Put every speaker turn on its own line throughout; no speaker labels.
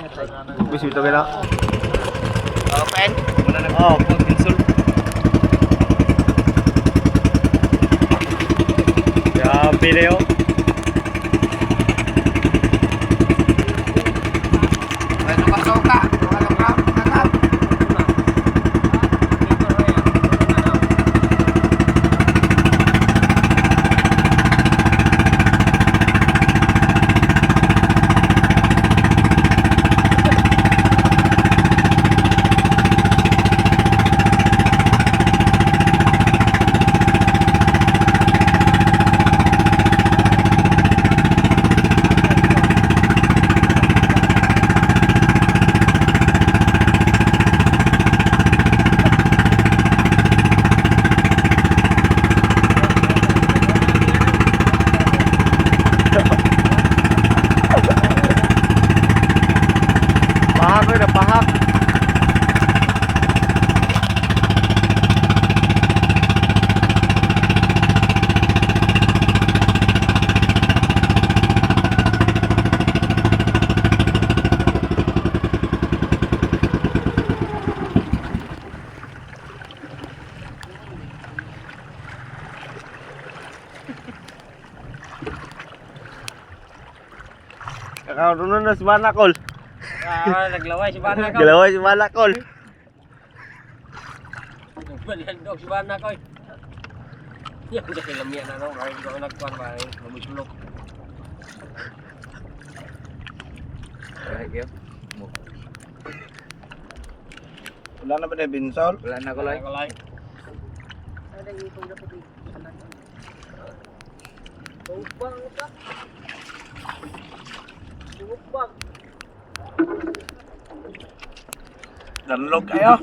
Gusto ito kaya.
Pen?
Oh, pag-insult. Grabe na yun.
Ano ka soka? Wala ka? Nakat?
Pahak na pahak. Kakaunan na si Manakol.
Naglaway si Bana ko.
Galaway si Manakol.
Balihan daw si Bana ko. Yan sa kilamian na no. Kahit ko nagkuhan ba. Mabusulok.
Wala na ba na binsol?
Wala na kulay.
Danlog kayo.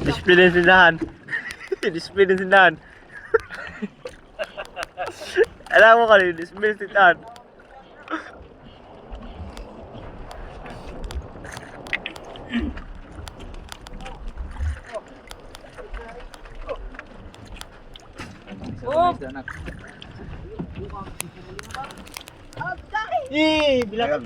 Display ng sindahan. Display ng sindahan. Alam mo kali, display ng sindahan. Bilang.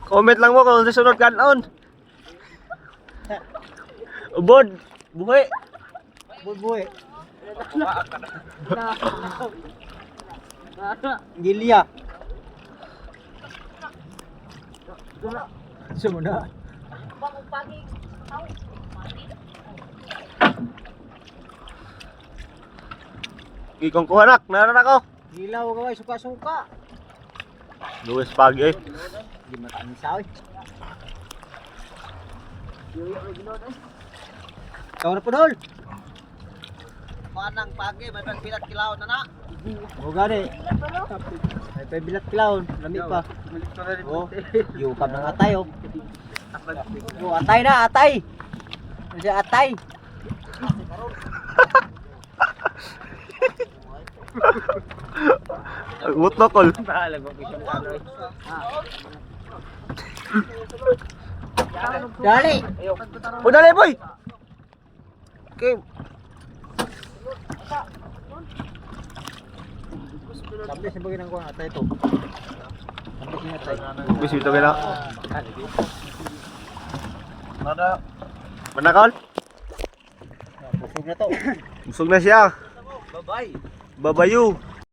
Comment lang mo kung susunod kanon. Ubod, buhi.
Buhay. Gilya. Sumuna.
Ikong kuhanak, naran ako.
Gilaw kaway suka-suka.
Luwes pagi eh.
Di matang sawi. Kau na pudol.
Manang pagi, may pilat kilaw na na.
O gani. Ay pa bilat kilaw, lami pa. Oh, yu kam nang atay oh. Yo atay na, atay. Nandiyan atay.
Ngut na kol.
Bahala ko kisang kanoy.
Dali.
O dali boy. Okay.
Sampai sa bagay ng kuha atay to. Sampai sa atay.
Bis ito kaya. Mana kol?
Busog na to.
Busog na siya.
Bye-bye.
Babayu.